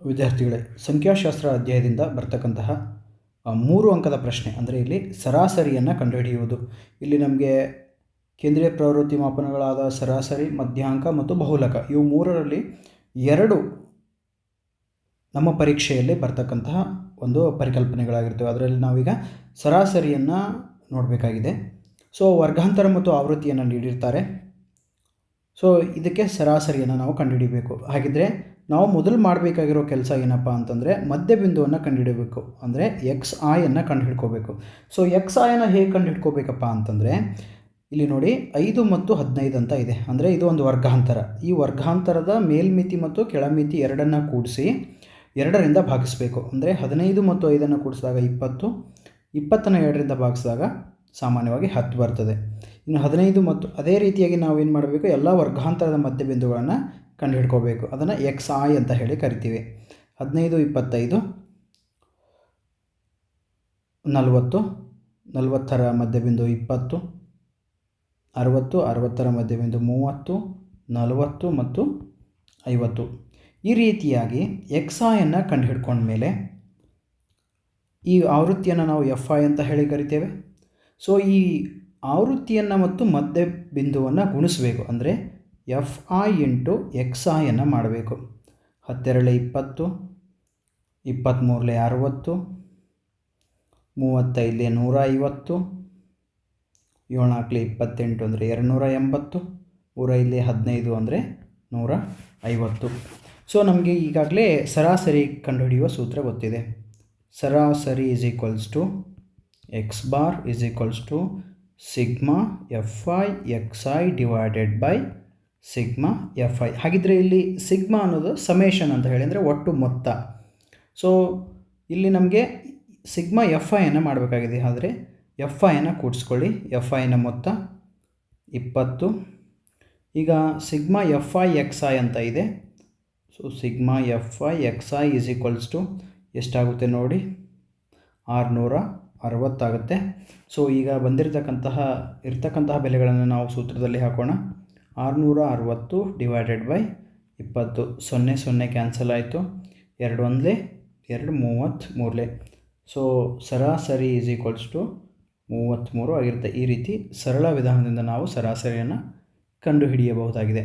ವಿದ್ಯಾರ್ಥಿಗಳೇ, ಸಂಖ್ಯಾಶಾಸ್ತ್ರ ಅಧ್ಯಾಯದಿಂದ ಬರ್ತಕ್ಕಂತಹ 3 ಅಂಕದ ಪ್ರಶ್ನೆ ಅಂದರೆ ಇಲ್ಲಿ ಸರಾಸರಿಯನ್ನು ಕಂಡುಹಿಡಿಯುವುದು. ಇಲ್ಲಿ ನಮಗೆ ಕೇಂದ್ರೀಯ ಪ್ರವೃತ್ತಿ ಮಾಪನಗಳಾದ ಸರಾಸರಿ, ಮಧ್ಯಾಂಕ ಮತ್ತು ಬಹುಲಕ ಇವು 3ರಲ್ಲಿ 2 ನಮ್ಮ ಪರೀಕ್ಷೆಯಲ್ಲಿ ಬರ್ತಕ್ಕಂತಹ ಒಂದು ಪರಿಕಲ್ಪನೆಗಳಾಗಿರ್ತವೆ. ಅದರಲ್ಲಿ ನಾವೀಗ ಸರಾಸರಿಯನ್ನು ನೋಡಬೇಕಾಗಿದೆ. ಸೊ ವರ್ಗಾಂತರ ಮತ್ತು ಆವೃತ್ತಿಯನ್ನು ನೀಡಿರ್ತಾರೆ. ಸೊ ಇದಕ್ಕೆ ಸರಾಸರಿಯನ್ನು ನಾವು ಕಂಡುಹಿಡಿಯಬೇಕು. ಹಾಗಿದ್ದರೆ ನಾವು ಮೊದಲು ಮಾಡಬೇಕಾಗಿರೋ ಕೆಲಸ ಏನಪ್ಪ ಅಂತಂದರೆ ಮಧ್ಯಬಿಂದುವನ್ನು ಕಂಡುಹಿಡಬೇಕು. ಅಂದರೆ ಎಕ್ಸ್ ಆಯನ್ನು ಕಂಡುಹಿಡ್ಕೋಬೇಕು. ಸೊ ಎಕ್ಸ್ ಆಯನ್ನು ಹೇಗೆ ಕಂಡುಹಿಡ್ಕೋಬೇಕಪ್ಪ ಅಂತಂದರೆ ಇಲ್ಲಿ ನೋಡಿ 5 ಮತ್ತು 15 ಅಂತ ಇದೆ. ಅಂದರೆ ಇದು ಒಂದು ವರ್ಗಾಂತರ. ಈ ವರ್ಗಾಂತರದ ಮೇಲ್ಮಿತಿ ಮತ್ತು ಕೆಳಮಿತಿ ಎರಡನ್ನು ಕೂಡಿಸಿ 2ರಿಂದ ಭಾಗಿಸಬೇಕು. ಅಂದರೆ 15 ಮತ್ತು 5ಅನ್ನು ಕೂಡಿಸಿದಾಗ 20, 20ನ್ನು 2ರಿಂದ ಭಾಗಿಸಿದಾಗ ಸಾಮಾನ್ಯವಾಗಿ 10 ಬರ್ತದೆ. ಇನ್ನು 15 ಮತ್ತು ಅದೇ ರೀತಿಯಾಗಿ ನಾವೇನು ಮಾಡಬೇಕು, ಎಲ್ಲ ವರ್ಗಾಂತರದ ಮಧ್ಯಬಿಂದುಗಳನ್ನು ಕಂಡುಹಿಡ್ಕೋಬೇಕು. ಅದನ್ನು ಎಕ್ಸ್ ಆಯ್ ಅಂತ ಹೇಳಿ ಕರಿತೀವಿ. 15, 25, 40, 40ರ ಮಧ್ಯಬಿಂದು 20, 60, 60ರ ಮಧ್ಯಬಿಂದು 30, 40 ಮತ್ತು 50. ಈ ರೀತಿಯಾಗಿ ಎಕ್ಸ್ ಆಯನ್ನು ಕಂಡುಹಿಡ್ಕೊಂಡ್ಮೇಲೆ ಈ ಆವೃತ್ತಿಯನ್ನು ನಾವು ಎಫ್ ಐ ಅಂತ ಹೇಳಿ ಕರಿತೇವೆ. ಸೊ ಈ ಆವೃತ್ತಿಯನ್ನು ಮತ್ತು ಮಧ್ಯಬಿಂದುವನ್ನು ಗುಣಿಸಬೇಕು. ಅಂದರೆ ಎಫ್ ಐ ಇಂಟು ಎಕ್ಸ್ ಐಯನ್ನು ಮಾಡಬೇಕು. 10 20, 23 60, 35 150, 7 28 ಅಂದರೆ 280, 3 15 ಅಂದರೆ 150. ಸೊ ನಮಗೆ ಈಗಾಗಲೇ ಸರಾಸರಿ ಕಂಡುಹಿಡಿಯುವ ಸೂತ್ರ ಗೊತ್ತಿದೆ. ಸರಾಸರಿ is equals to X bar is equals to sigma F I X I divided by sigma F I. ಹಾಗಿದ್ದರೆ ಇಲ್ಲಿ ಸಿಗ್ಮಾ ಅನ್ನೋದು ಸಮೇಷನ್ ಅಂತ ಹೇಳಿ, ಅಂದರೆ ಒಟ್ಟು ಮೊತ್ತ. ಸೊ ಇಲ್ಲಿ ನಮಗೆ ಸಿಗ್ಮಾ ಎಫ್ ಐಯನ್ನು ಮಾಡಬೇಕಾಗಿದೆ. ಆದರೆ ಎಫ್ ಐಯನ್ನು ಕೂಡಿಸ್ಕೊಳ್ಳಿ. ಎಫ್ ಐನ ಮೊತ್ತ 20. ಈಗ sigma F I X I ಅಂತ ಇದೆ. So sigma F I X I is equals to ಎಷ್ಟಾಗುತ್ತೆ ನೋಡಿ, 660 ಆಗುತ್ತೆ. ಸೊ ಈಗ ಇರ್ತಕ್ಕಂತಹ ಬೆಲೆಗಳನ್ನು ನಾವು ಸೂತ್ರದಲ್ಲಿ ಹಾಕೋಣ. 660 ಡಿವೈಡೆಡ್ ಬೈ 20. 0 0 ಕ್ಯಾನ್ಸಲ್ ಆಯಿತು. 2 1 2 33. ಸೊ ಸರಾಸರಿ ಈಸ್ ಈಕ್ವಲ್ಸ್ ಟು 33 ಆಗಿರುತ್ತೆ. ಈ ರೀತಿ ಸರಳ ವಿಧಾನದಿಂದ ನಾವು ಸರಾಸರಿಯನ್ನು ಕಂಡುಹಿಡಿಯಬಹುದಾಗಿದೆ.